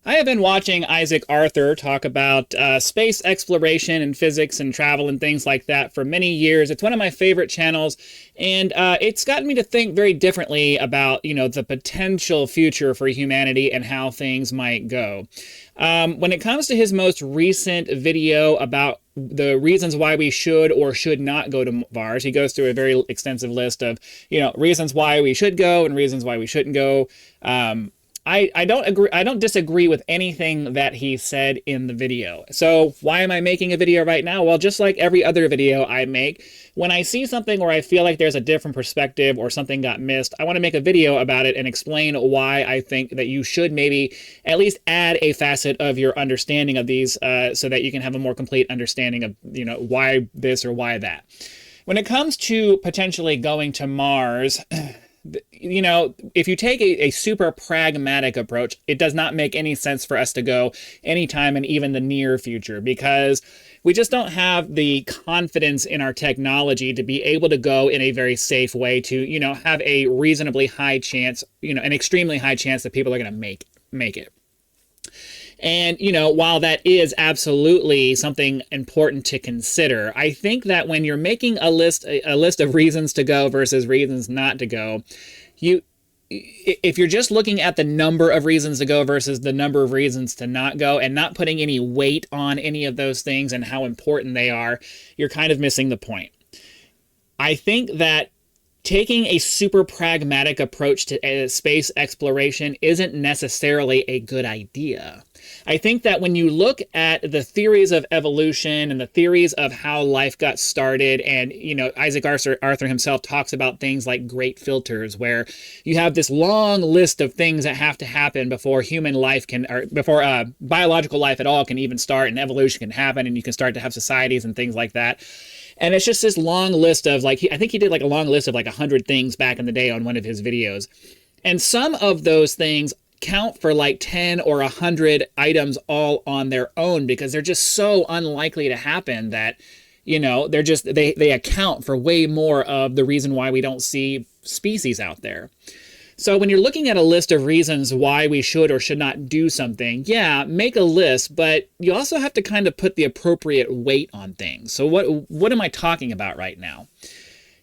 I have been watching Isaac Arthur talk about space exploration and physics and travel and things like that for many years. It's one of my favorite channels, and it's gotten me to think very differently about, the potential future for humanity and how things might go. When it comes to his most recent video about the reasons why we should or should not go to Mars, he goes through a very extensive list of, reasons why we should go and reasons why we shouldn't go. I don't agree. I don't disagree with anything that he said in the video. So why am I making a video right now? Well, just like every other video I make, when I see something where I feel like there's a different perspective or something got missed, I want to make a video about it and explain why I think that you should maybe at least add a facet of your understanding of these so that you can have a more complete understanding of, why this or why that. When it comes to potentially going to Mars, if you take a super pragmatic approach, it does not make any sense for us to go anytime in even the near future, because we just don't have the confidence in our technology to be able to go in a very safe way to, have a reasonably high chance, an extremely high chance that people are going to make it. And, while that is absolutely something important to consider, I think that when you're making a list of reasons to go versus reasons not to go, if you're just looking at the number of reasons to go versus the number of reasons to not go and not putting any weight on any of those things and how important they are, you're kind of missing the point. I think that taking a super pragmatic approach to space exploration isn't necessarily a good idea. I think that when you look at the theories of evolution and the theories of how life got started, and, Isaac Arthur himself talks about things like great filters, where you have this long list of things that have to happen before human life before biological life at all can even start and evolution can happen and you can start to have societies and things like that. And it's just this long list of I think he did a long list of 100 things back in the day on one of his videos. And some of those things count for 10 or 100 items all on their own because they're just so unlikely to happen that, they're just, they account for way more of the reason why we don't see species out there. So when you're looking at a list of reasons why we should or should not do something, yeah, make a list, but you also have to kind of put the appropriate weight on things. So what am I talking about right now?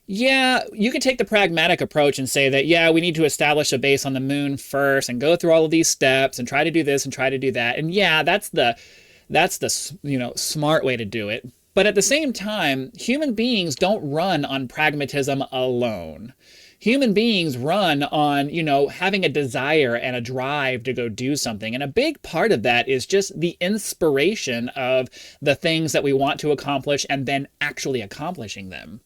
Yeah, you can take the pragmatic approach and say that, yeah, we need to establish a base on the moon first and go through all of these steps and try to do this and try to do that. And yeah, that's the smart way to do it. But at the same time, human beings don't run on pragmatism alone. Human beings run on, having a desire and a drive to go do something. And a big part of that is just the inspiration of the things that we want to accomplish and then actually accomplishing them.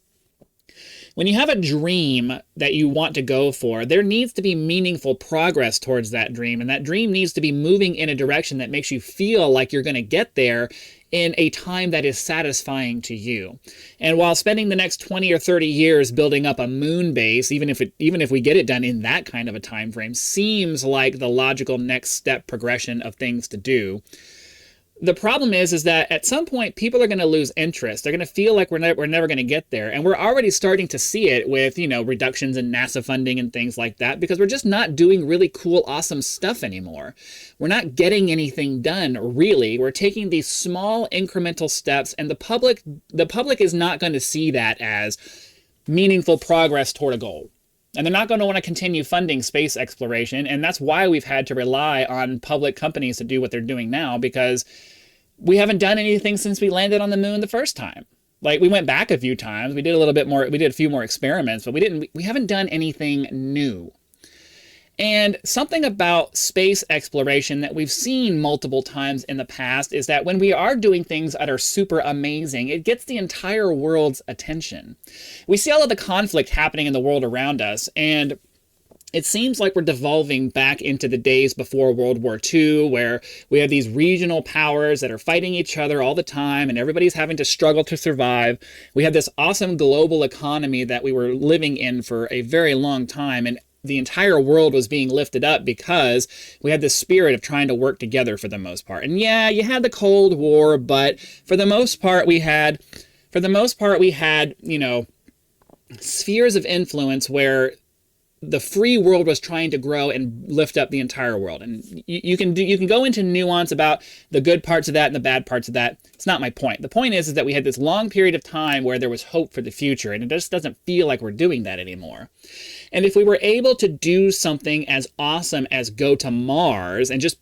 When you have a dream that you want to go for, there needs to be meaningful progress towards that dream. And that dream needs to be moving in a direction that makes you feel like you're going to get there in a time that is satisfying to you. And while spending the next 20 or 30 years building up a moon base, even if we get it done in that kind of a time frame, seems like the logical next step progression of things to do, the problem is that at some point people are going to lose interest. They're going to feel like we're never going to get there. And we're already starting to see it with, reductions in NASA funding and things like that, because we're just not doing really cool, awesome stuff anymore. We're not getting anything done, really. We're taking these small incremental steps, and the public is not going to see that as meaningful progress toward a goal. And they're not going to want to continue funding space exploration. And that's why we've had to rely on public companies to do what they're doing now, because we haven't done anything since we landed on the moon the first time. We went back a few times. We did a few more experiments, but we haven't done anything new. And something about space exploration that we've seen multiple times in the past is that when we are doing things that are super amazing, it gets the entire world's attention. We see all of the conflict happening in the world around us, and it seems like we're devolving back into the days before World War II, where we have these regional powers that are fighting each other all the time, and everybody's having to struggle to survive. We have this awesome global economy that we were living in for a very long time, and the entire world was being lifted up because we had this spirit of trying to work together for the most part. And yeah, you had the Cold War, but for the most part we had, spheres of influence where the free world was trying to grow and lift up the entire world. And you can go into nuance about the good parts of that and the bad parts of that. It's not my point. The point is that we had this long period of time where there was hope for the future, and it just doesn't feel like we're doing that anymore. And if we were able to do something as awesome as go to Mars and just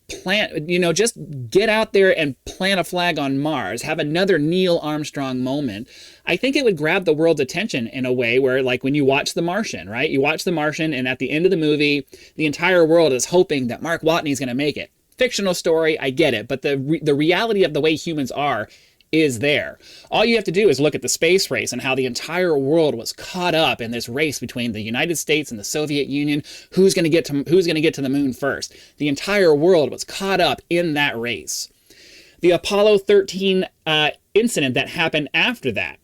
just get out there and plant a flag on Mars, have another Neil Armstrong moment, I think it would grab the world's attention in a way where, like when you watch The Martian, right? You watch The Martian, and at the end of the movie, the entire world is hoping that Mark Watney's going to make it. Fictional story, I get it, but the reality of the way humans are is there. All you have to do is look at the space race and how the entire world was caught up in this race between the United States and the Soviet Union. Who's going to get to the moon first? The entire world was caught up in that race. The Apollo 13 incident that happened after that.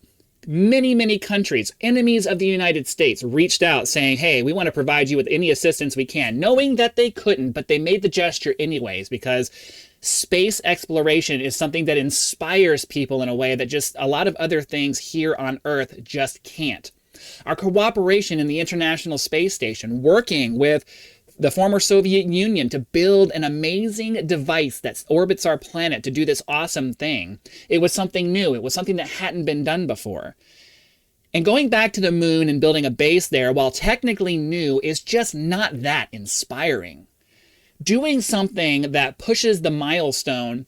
Many countries, enemies of the United States, reached out saying, hey, we want to provide you with any assistance we can, knowing that they couldn't, but they made the gesture anyways, because space exploration is something that inspires people in a way that just a lot of other things here on Earth just can't. Our cooperation in the International Space Station, working with the former Soviet Union to build an amazing device that orbits our planet to do this awesome thing. It was something new. It was something that hadn't been done before. And going back to the moon and building a base there, while technically new, is just not that inspiring. Doing something that pushes the milestone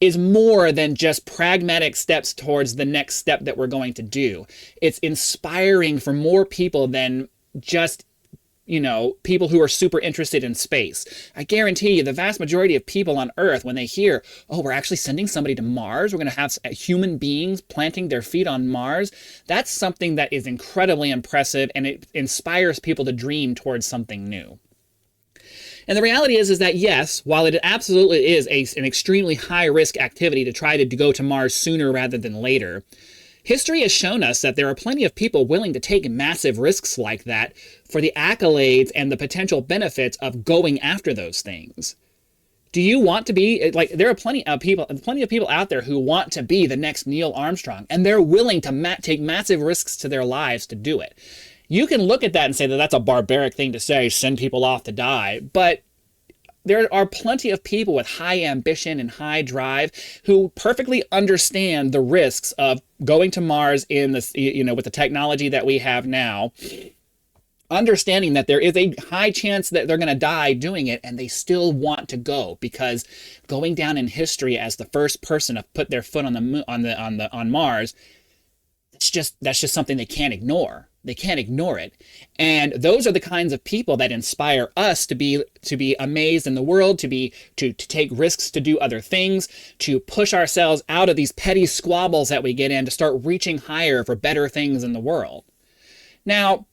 is more than just pragmatic steps towards the next step that we're going to do. It's inspiring for more people than just people who are super interested in space. I guarantee you the vast majority of people on Earth, when they hear, oh, we're actually sending somebody to Mars, we're going to have human beings planting their feet on Mars, that's something that is incredibly impressive, and it inspires people to dream towards something new. And the reality is that yes, while it absolutely is an extremely high-risk activity to try to go to Mars sooner rather than later, history has shown us that there are plenty of people willing to take massive risks like that for the accolades and the potential benefits of going after those things. Do you want to be, there are plenty of people out there who want to be the next Neil Armstrong, and they're willing to take massive risks to their lives to do it. You can look at that and say that that's a barbaric thing to say, send people off to die, but there are plenty of people with high ambition and high drive who perfectly understand the risks of going to Mars in this, with the technology that we have now, understanding that there is a high chance that they're going to die doing it, and they still want to go, because going down in history as the first person to put their foot on the moon, on Mars, that's just something they can't ignore. They can't ignore it. And those are the kinds of people that inspire us to be amazed in the world, to take risks, to do other things, to push ourselves out of these petty squabbles that we get in, to start reaching higher for better things in the world. Now,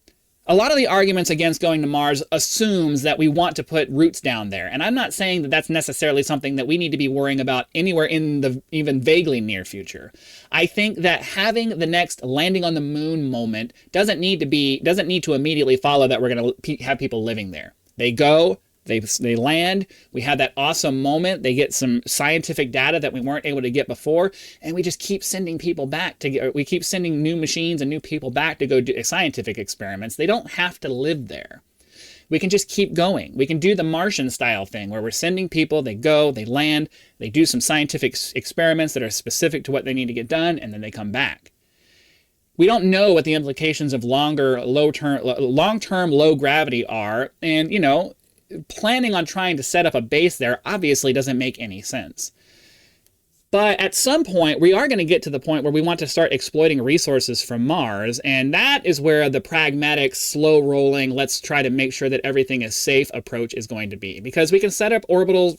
a lot of the arguments against going to Mars assumes that we want to put roots down there. And I'm not saying that that's necessarily something that we need to be worrying about anywhere in the even vaguely near future. I think that having the next landing on the moon moment doesn't need to immediately follow that we're going to have people living there. They go, they land, we have that awesome moment, they get some scientific data that we weren't able to get before, and we just keep sending people back we keep sending new machines and new people back to go do scientific experiments. They don't have to live there. We can just keep going. We can do the Martian style thing where we're sending people, they go, they land, they do some scientific experiments that are specific to what they need to get done, and then they come back. We don't know what the implications of long-term low gravity are, and planning on trying to set up a base there obviously doesn't make any sense. But at some point, we are going to get to the point where we want to start exploiting resources from Mars, and that is where the pragmatic, slow-rolling, let's try to make sure that everything is safe approach is going to be. Because we can set up orbital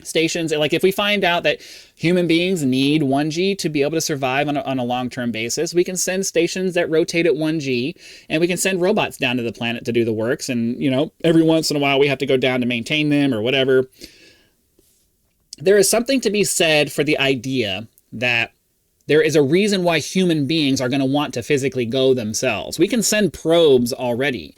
stations, like if we find out that human beings need 1G to be able to survive on a long-term basis, we can send stations that rotate at 1G, and we can send robots down to the planet to do the works, and every once in a while we have to go down to maintain them or whatever. There is something to be said for the idea that there is a reason why human beings are going to want to physically go themselves. We can send probes already,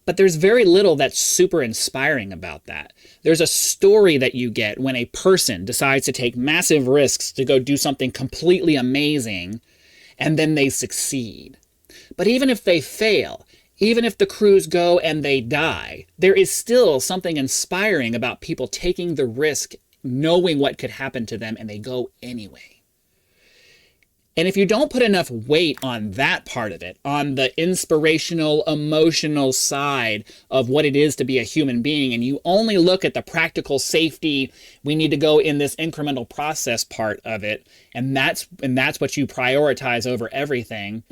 but there's very little that's super inspiring about that. There's a story that you get when a person decides to take massive risks to go do something completely amazing, and then they succeed. But even if they fail, Even if the crews go and they die, there is still something inspiring about people taking the risk, knowing what could happen to them, and they go anyway. And if you don't put enough weight on that part of it, on the inspirational, emotional side of what it is to be a human being, and you only look at the practical safety, we need to go in this incremental process part of it, and that's what you prioritize over everything,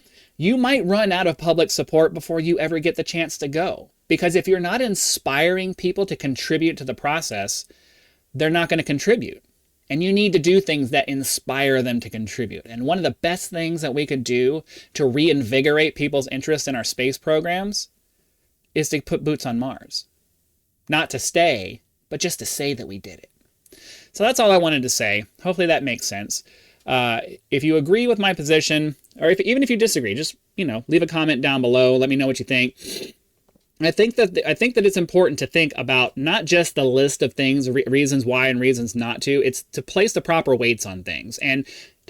you might run out of public support before you ever get the chance to go. Because if you're not inspiring people to contribute to the process, they're not going to contribute. And you need to do things that inspire them to contribute. And one of the best things that we could do to reinvigorate people's interest in our space programs is to put boots on Mars. Not to stay, but just to say that we did it. So that's all I wanted to say. Hopefully that makes sense. If you agree with my position, or even if you disagree, just, leave a comment down below. Let me know what you think. I think that it's important to think about not just the list of things, reasons why and reasons not to. It's to place the proper weights on things. And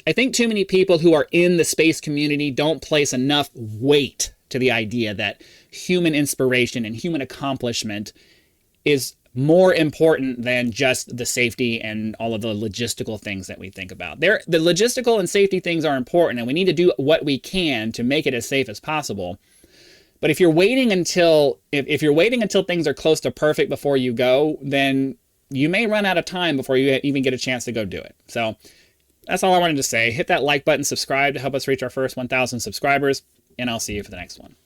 I think too many people who are in the space community don't place enough weight to the idea that human inspiration and human accomplishment is more important than just the safety and all of the logistical things that we think about. The logistical and safety things are important, and we need to do what we can to make it as safe as possible. But if you're waiting until if you're waiting until things are close to perfect before you go, then you may run out of time before you even get a chance to go do it. So that's all I wanted to say. Hit that like button, subscribe to help us reach our first 1,000 subscribers, and I'll see you for the next one.